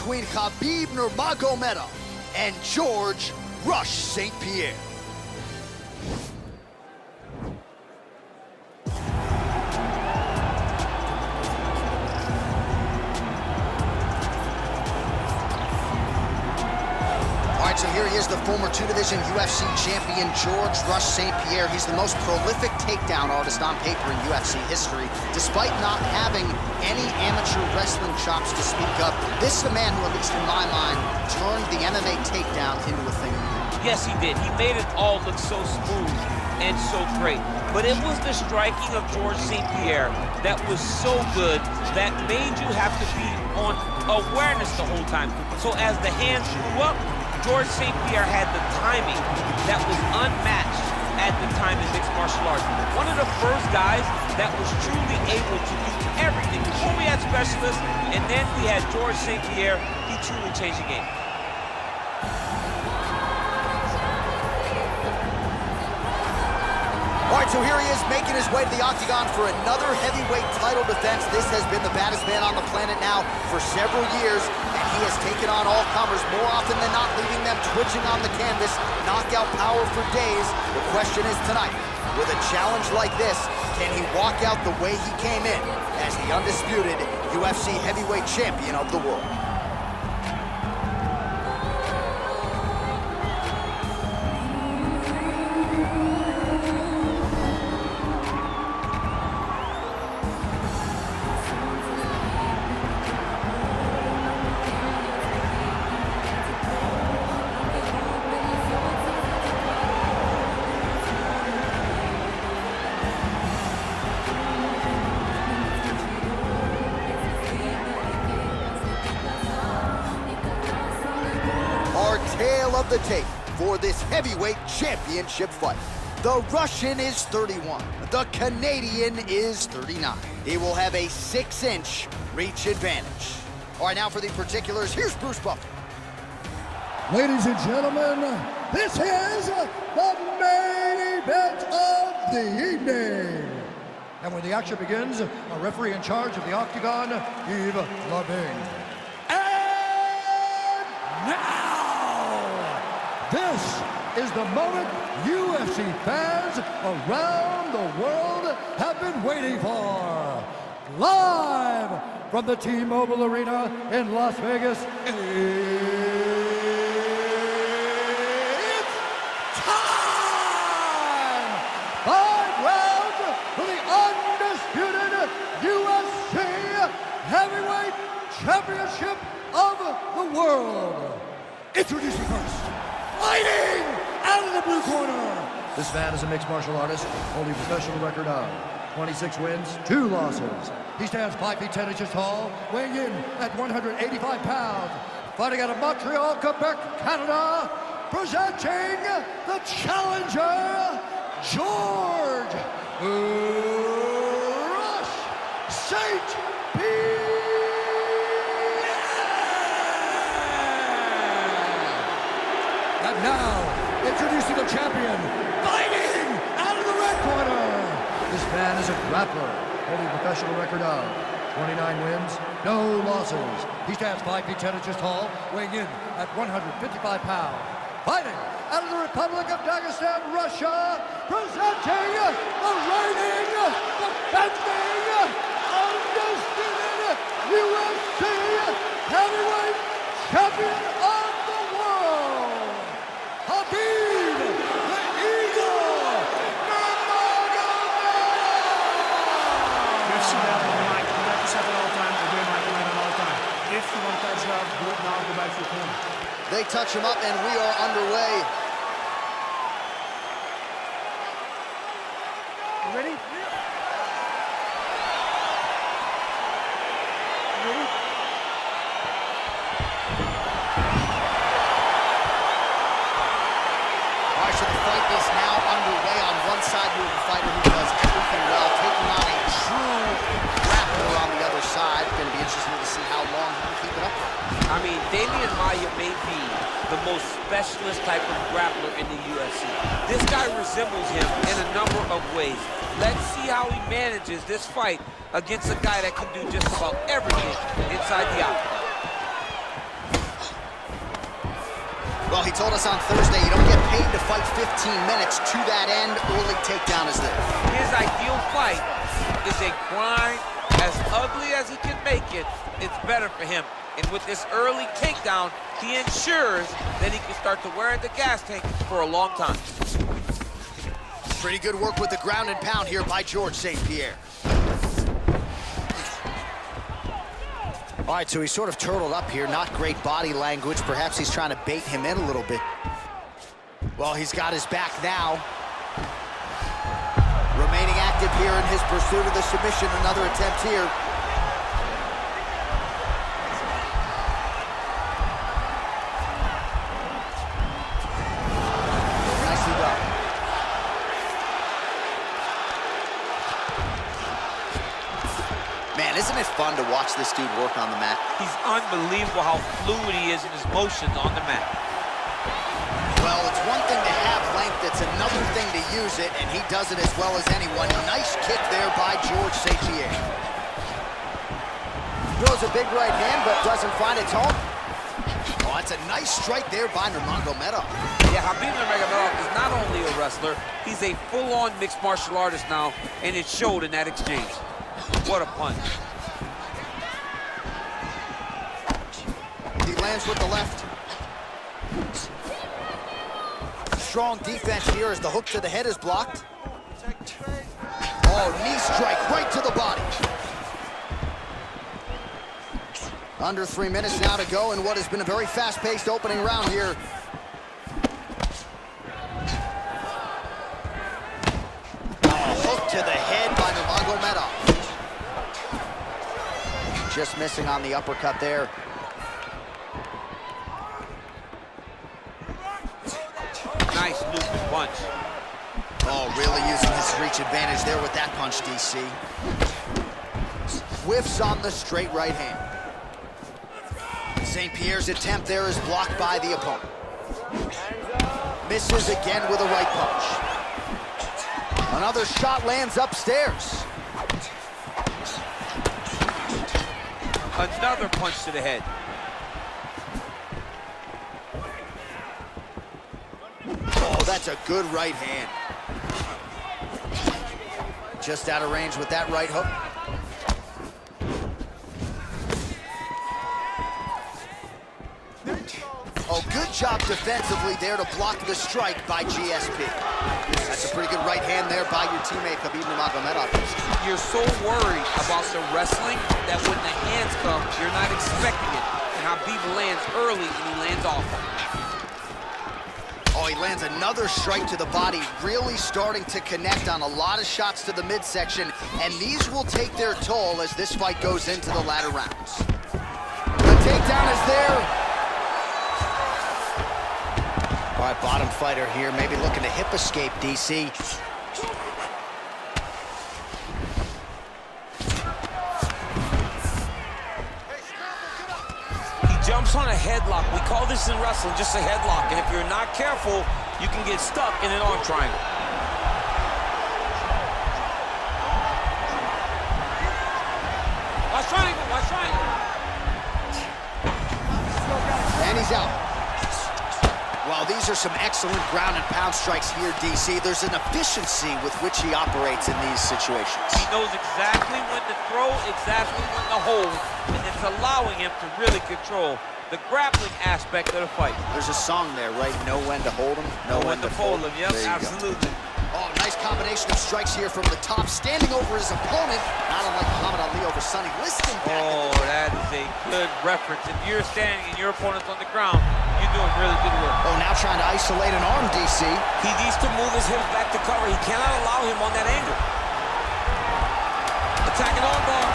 between Khabib Nurmagomedov and George "Rush" St-Pierre. So here he is, the former two-division UFC champion, George "Rush" St-Pierre. He's the most prolific takedown artist on paper in UFC history. Despite not having any amateur wrestling chops to speak of, this is the man who, at least in my mind, turned the MMA takedown into a thing. Yes, he did. He made it all look so smooth and so great. But it was the striking of George St-Pierre that was so good that made you have to be on awareness the whole time. So as the hands grew up, George St-Pierre had the timing that was unmatched at the time in mixed martial arts. One of the first guys that was truly able to do everything. Before we had specialists, and then we had George St-Pierre, he truly changed the game. All right, so here he is making his way to the octagon for another heavyweight title defense. This has been the baddest man on the planet now for several years, and he has taken on all comers more often than not, leaving them twitching on the canvas, knockout power for days. The question is tonight, with a challenge like this, can he walk out the way he came in as the undisputed UFC heavyweight champion of the world? Tale of the tape for this heavyweight championship fight. The Russian is 31. The Canadian is 39. He will have a 6-inch reach advantage. All right, now for the particulars, here's Bruce Buffer. Ladies and gentlemen, this is the main event of the evening. And when the action begins, a referee in charge of the octagon, Yves Lavigne. And now, this is the moment UFC fans around the world have been waiting for. Live from the T-Mobile Arena in Las Vegas, it's time! 5 rounds for the undisputed UFC Heavyweight Championship of the world. Introducing first, fighting out of the blue corner. This man is a mixed martial artist, holding a professional record of 26 wins, 2 losses. He stands 5 feet 10 inches tall, weighing in at 185 pounds. Fighting out of Montreal, Quebec, Canada, presenting the challenger, George "Rush" St-Pierre. And now, introducing the champion, fighting out of the red corner. This man is a grappler, holding a professional record of 29 wins, no losses. He stands 5 feet 10 inches tall, weighing in at 155 pounds. Fighting out of the Republic of Dagestan, Russia, presenting the reigning, defending, undisputed UFC heavyweight champion of the world, Khabib the Eagle Nurmagomedov! UFC that on the mic, you have to set it all the time, or doing mic all the time. If you want to touch it up, do it now, go back to your corner. They touch him up and we are underway. You ready? You ready? All right, so the fight is now underway. On one side, we have a fighter who does everything well, taking on a true grappler on the other side. Going to be interesting to see how long he can keep it up. I mean, Damian Maia may be the most specialist type of grappler in the UFC. This guy resembles him in a number of ways. Let's see how he manages this fight against a guy that can do just about everything inside the octagon. Well, he told us on Thursday you don't get paid to fight 15 minutes. To that end, early takedown is there. His ideal fight is a grind. As ugly as he can make it, it's better for him. And with this early takedown, he ensures that he can start to wear the gas tank for a long time. Pretty good work with the ground and pound here by George St-Pierre. All right, so he's sort of turtled up here. Not great body language. Perhaps he's trying to bait him in a little bit. Well, he's got his back now. Remaining active here in his pursuit of the submission. Another attempt here. Nicely done. Man, isn't it fun to watch this dude work on the mat? He's unbelievable how fluid he is in his motions on the mat. Well, it's one thing to have length, it's another thing to use it, and he does it as well as anyone. Nice kick there by George St-Pierre. Throws a big right hand, but doesn't find its home. Oh, that's a nice strike there by Nurmagomedov. Yeah, Khabib Nurmagomedov is not only a wrestler, he's a full-on mixed martial artist now, and it showed in that exchange. What a punch. He lands with the left. Strong defense here as the hook to the head is blocked. Oh, knee strike right to the body. Under 3 minutes now to go in what has been a very fast-paced opening round here. Oh, hook to the head by Nurmagomedov. Just missing on the uppercut there. Nice looping punch. Oh, really using his reach advantage there with that punch, DC. Whiffs on the straight right hand. St-Pierre's attempt there is blocked by the opponent. Misses again with a right punch. Another shot lands upstairs. Another punch to the head. Oh, that's a good right hand. Just out of range with that right hook. Oh, good job defensively there to block the strike by GSP. That's a pretty good right hand there by your teammate, Khabib Nurmagomedov. You're so worried about the wrestling that when the hands come, you're not expecting it. And Khabib lands early and he lands off. Oh, he lands another strike to the body, really starting to connect on a lot of shots to the midsection, and these will take their toll as this fight goes into the latter rounds. The takedown is there. All right, bottom fighter here, maybe looking to hip escape, DC. Jumps on a headlock. We call this in wrestling just a headlock. And if you're not careful, you can get stuck in an arm triangle. Watch triangle, watch triangle. And he's out. Well, these are some excellent ground and pound strikes here, DC. There's an efficiency with which he operates in these situations. He knows exactly when to throw, exactly when to hold, and it's allowing him to really control the grappling aspect of the fight. There's a song there, right? Know when to hold him, know when to fold him. Yep, absolutely. Oh, nice combination of strikes here from the top, standing over his opponent, not unlike Muhammad Ali over Sonny Liston back. Oh, that is a good reference. If you're standing and your opponent's on the ground, you're doing really good work. Oh, now trying to isolate an arm, DC. He needs to move his hips back to cover. He cannot allow him on that angle. Attacking arm bar.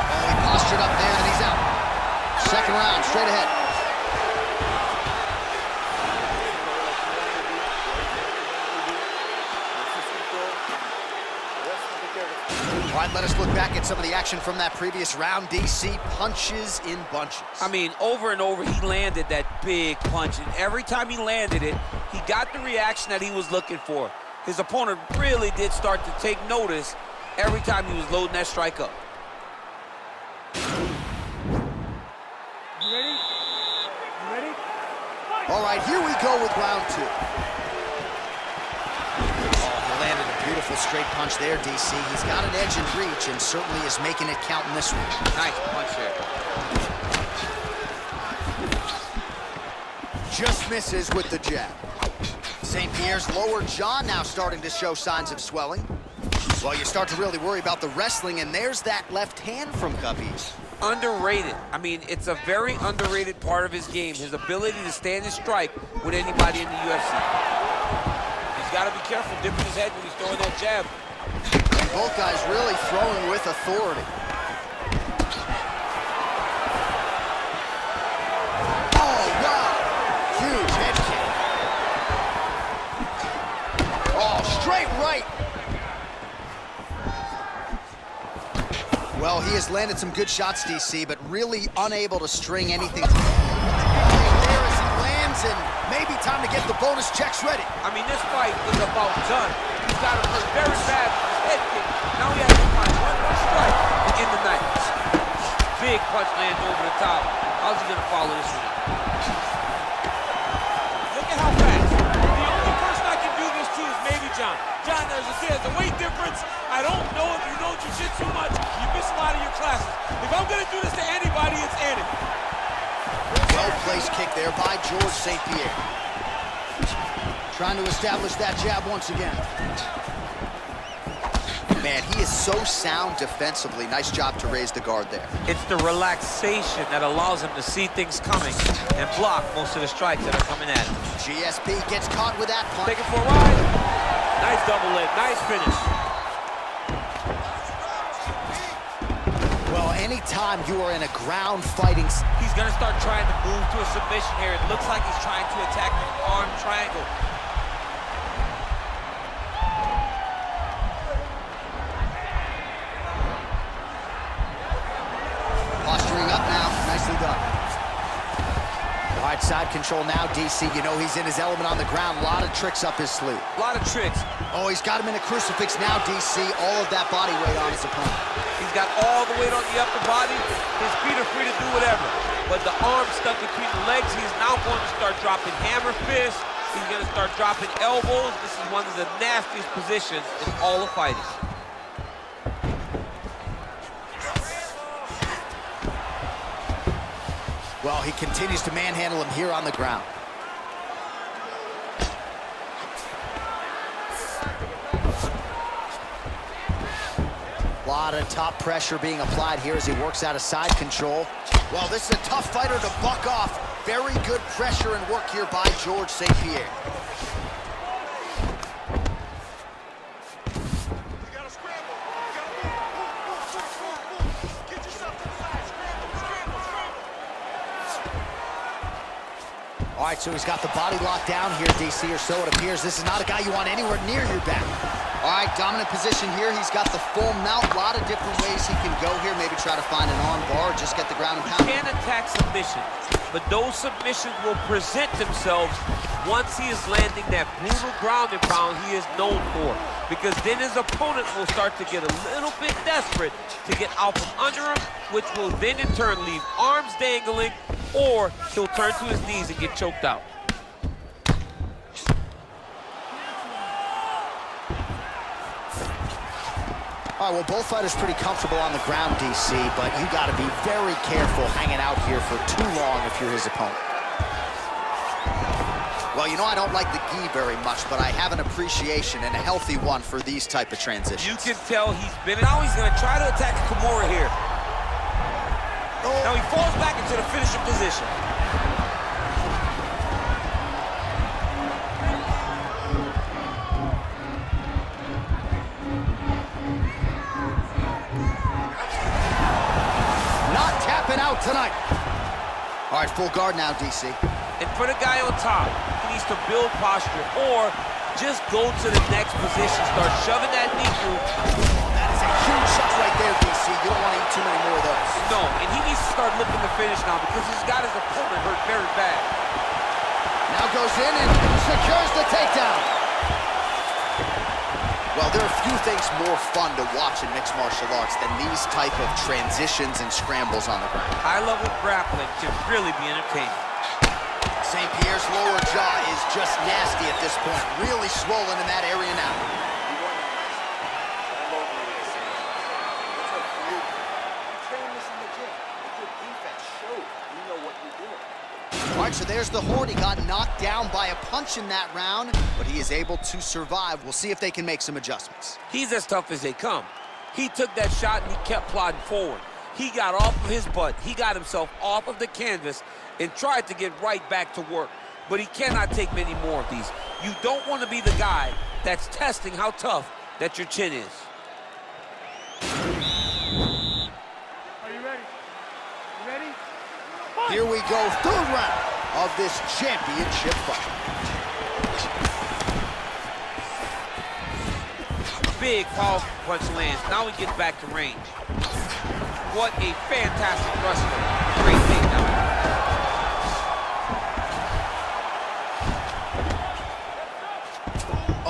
Oh, he postured up there, and he's out. Second round, straight ahead. All right, let us look back at some of the action from that previous round. DC, punches in bunches. I mean, over and over, he landed that big punch, and every time he landed it, he got the reaction that he was looking for. His opponent really did start to take notice every time he was loading that strike up. You ready? You ready? All right, here we go with round 2. Oh, he landed a beautiful straight punch there, DC. He's got an edge in reach and certainly is making it count in this one. Nice punch there. Just misses with the jab. St-Pierre's lower jaw now starting to show signs of swelling. Well, you start to really worry about the wrestling, and there's that left hand from Khabib. Underrated. I mean, it's a very underrated part of his game, his ability to stand and strike with anybody in the UFC. He's got to be careful dipping his head when he's throwing that jab. And both guys really throwing with authority. Oh, wow! Huge head kick. Oh, straight right. Well, he has landed some good shots, DC, but really unable to string anything. There as he lands, and maybe time to get the bonus checks ready. I mean, this fight is about done. He's got him hurt very bad with his head kick. Now he has to find one more strike to end the night. Big punch lands over the top. How's he gonna follow this one? Look at how fast. The only person I can do this to is maybe John. John, there's a weight difference. I don't know if you know jiu-jitsu much. You miss a lot of your classes. If I'm gonna do this to anybody, it's Andy. Well-placed kick there by George St-Pierre. Trying to establish that jab once again. Man, he is so sound defensively. Nice job to raise the guard there. It's the relaxation that allows him to see things coming and block most of the strikes that are coming at him. GSP gets caught with that punch. Take it for a ride. Nice double leg, nice finish. Well, anytime you are in a ground fighting... He's gonna start trying to move to a submission here. It looks like he's trying to attack the arm triangle. Posturing up now, nicely done. All right, side control now, DC. You know he's in his element on the ground. A lot of tricks up his sleeve. A lot of tricks. Oh, he's got him in a crucifix now, DC. All of that body weight on his opponent. He's got all the weight on the upper body. His feet are free to do whatever. But the arm stuck between the legs, he's now going to start dropping hammer fists. He's going to start dropping elbows. This is one of the nastiest positions in all of fighting. Well, he continues to manhandle him here on the ground. A lot of top pressure being applied here as he works out of side control. Well, this is a tough fighter to buck off. Very good pressure and work here by George St-Pierre. All right, so he's got the body locked down here, DC, or so it appears. This is not a guy you want anywhere near your back. All right, dominant position here. He's got the full mount. A lot of different ways he can go here. Maybe try to find an arm bar or just get the ground and pound. He can attack submission, but those submissions will present themselves once he is landing that brutal ground and pound he is known for. Because then his opponent will start to get a little bit desperate to get out from under him, which will then in turn leave arms dangling, or he'll turn to his knees and get choked out. All right, well, both fighters pretty comfortable on the ground, DC, but you got to be very careful hanging out here for too long if you're his opponent. Well, you know I don't like the gi very much, but I have an appreciation and a healthy one for these type of transitions. You can tell he's been... Now he's going to try to attack Kimura here. Oh. Now he falls back into the finishing position. Not tapping out tonight. All right, full guard now, DC. And for the guy on top, he needs to build posture or just go to the next position, start shoving that knee through. That is a huge shot right there, DC. You don't want to eat too many more of those. No, and he needs to start looking to finish now because he's got his opponent hurt very bad. Now goes in and secures the takedown. Well, there are few things more fun to watch in mixed martial arts than these type of transitions and scrambles on the ground. High-level grappling can really be entertaining. St-Pierre's lower jaw is just nasty at this point. Really swollen in that area now. All right, so there's the Horde. He got knocked down by a punch in that round, but he is able to survive. We'll see if they can make some adjustments. He's as tough as they come. He took that shot and he kept plodding forward. He got off of his butt. He got himself off of the canvas and tried to get right back to work. But he cannot take many more of these. You don't want to be the guy that's testing how tough that your chin is. Are you ready? You ready? Here we go, third round of this championship fight. Big, powerful punch lands. Now he gets back to range. What a fantastic wrestler. Great takedown.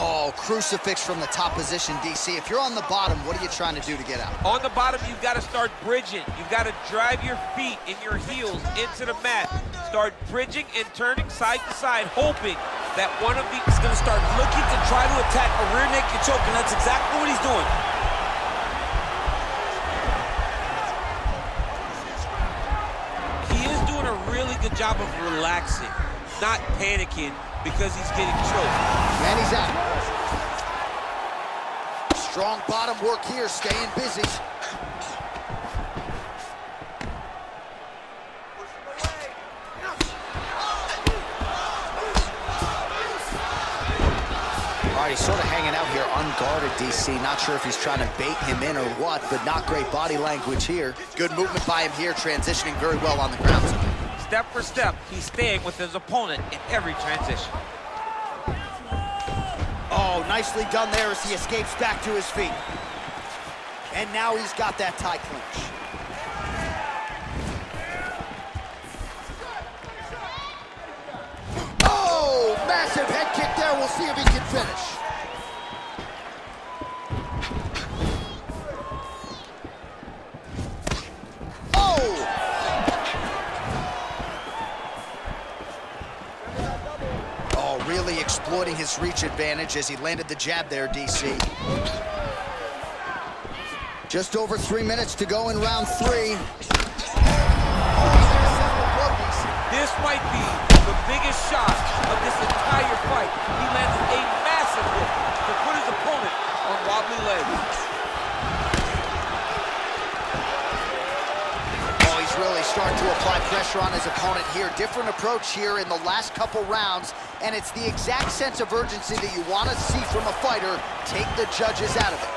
Oh, crucifix from the top position, DC. If you're on the bottom, what are you trying to do to get out? On the bottom, you've got to start bridging. You've got to drive your feet and your heels into the mat. Start bridging and turning side to side, hoping that one of these is going to start looking to try to attack a rear naked choke, and that's exactly what he's doing. He is doing a really good job of relaxing, not panicking because he's getting choked. And he's out. Strong bottom work here, staying busy. All right, he's sort of hanging out here unguarded, DC. Not sure if he's trying to bait him in or what, but not great body language here. Good movement by him here, transitioning very well on the ground. Step for step, he's staying with his opponent in every transition. Oh, nicely done there as he escapes back to his feet. And now he's got that tie clinch. Oh, massive head kick there. We'll see if he can finish. Really exploiting his reach advantage as he landed the jab there, DC. Just over 3 minutes to go in round 3. This might be the biggest shot of this entire fight. He landed a massive hook to put his opponent on wobbly legs. Really starting to apply pressure on his opponent here. Different approach here in the last couple rounds, and it's the exact sense of urgency that you want to see from a fighter. Take the judges out of it.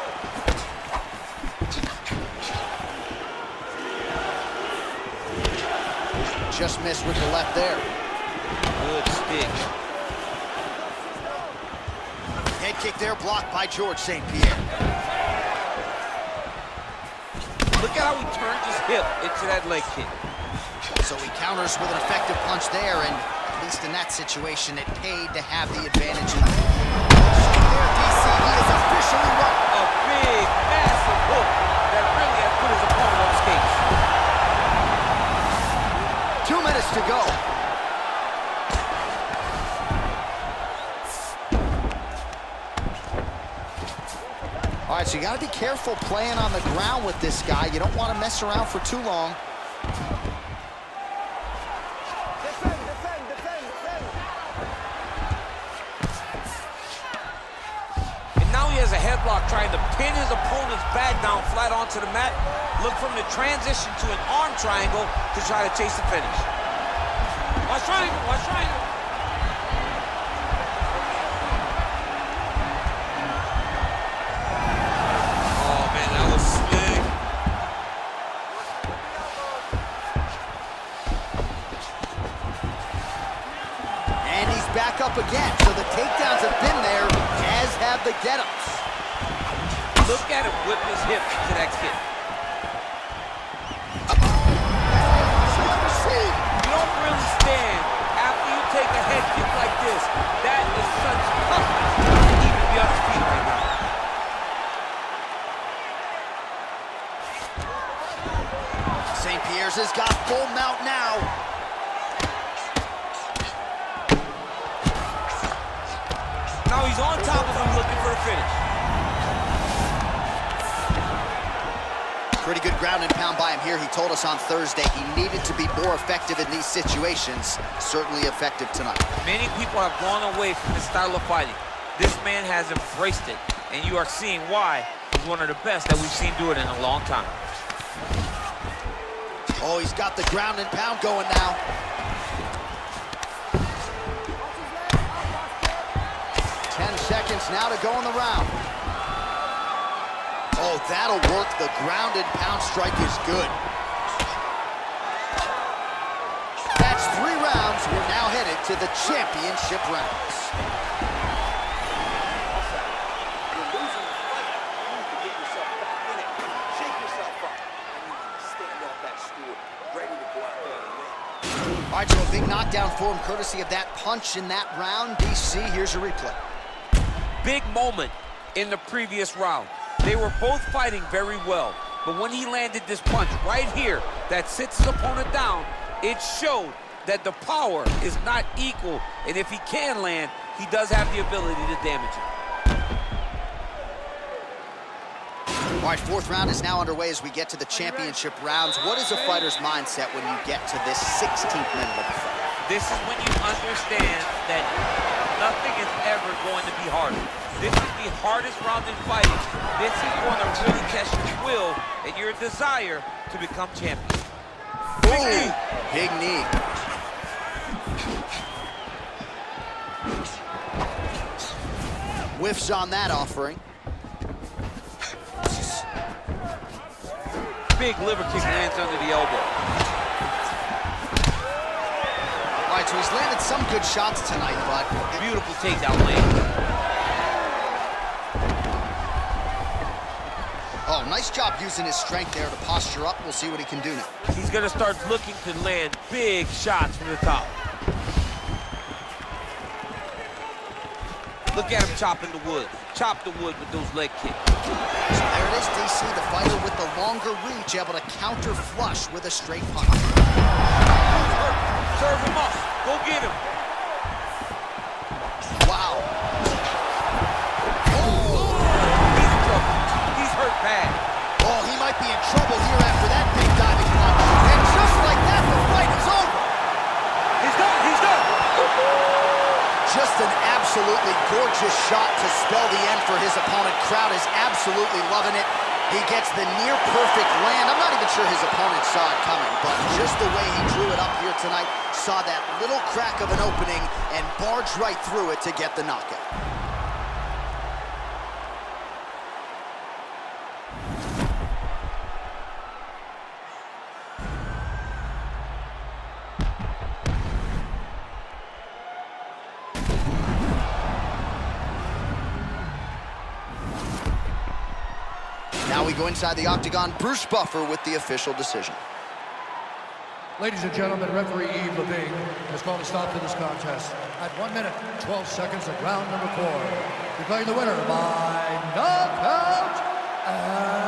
Just missed with the left there. Good stick. Head kick there, blocked by George St-Pierre. Look at how he turns his hip into that leg kick. So he counters with an effective punch there, and at least in that situation, it paid to have the advantage. There, DC, he is officially run. A big, massive hook that really has put his opponent on skates. 2 minutes to go. All right, so you got to be careful playing on the ground with this guy. You don't want to mess around for too long. And now he has a headlock trying to pin his opponent's back down flat onto the mat. Look from the transition to an arm triangle to try to chase the finish. Watch triangle, watch triangle. Back up again, so the takedowns have been there, as have the get-ups. Look at him whip his hip to that kick. You don't really stand after you take a head kick like this. That is such toughness to even be on his feet right now. St-Pierre's has got full mount now. Now he's on top of him looking for a finish. Pretty good ground and pound by him here. He told us on Thursday he needed to be more effective in these situations. Certainly effective tonight. Many people have gone away from this style of fighting. This man has embraced it, and you are seeing why he's one of the best that we've seen do it in a long time. Oh, he's got the ground and pound going now. Seconds now to go in the round. Oh, that'll work. The ground and pound strike is good. That's 3 rounds. We're now headed to the championship rounds. You're losing the fight. You need to get yourself back in it. Shake yourself up. And you need to stand off that stool, ready to go out there and win. All right, so a big knockdown for him, courtesy of that punch in that round. DC, here's a replay. Big moment in the previous round. They were both fighting very well, but when he landed this punch right here that sits his opponent down, it showed that the power is not equal, and if he can land, he does have the ability to damage him. All right, 4th round is now underway as we get to the championship rounds. What is a fighter's mindset when you get to this 16th minute of the fight? This is when you understand that nothing is ever going to be harder. This is the hardest round in fighting. This is going to really test your will and your desire to become champion. Big knee. Whiffs on that offering. Big liver kick lands under the elbow. All right, so he's landed some good shots tonight, but beautiful takedown land. Oh, nice job using his strength there to posture up. We'll see what he can do now. He's gonna start looking to land big shots from the top. Look at him chopping the wood. Chop the wood with those leg kicks. So there it is, DC, the fighter with the longer reach, able to counter flush with a straight punch. Serve him up. Go get him. Wow. He's in trouble. He's hurt bad. Oh, he might be in trouble here after that big diving punch. And just like that, the fight is over. He's done. He's done. Just an absolutely gorgeous shot to spell the end for his opponent. Crowd is absolutely loving it. He gets the near-perfect land. I'm not even sure his opponent saw it coming, but just the way he drew it up here tonight, saw that little crack of an opening and barged right through it to get the knockout. Now we go inside the octagon. Bruce Buffer with the official decision. Ladies and gentlemen, referee Yves Levine has called a stop to this contest at 1 minute, 12 seconds of round number 4. Declaring the winner by knockout and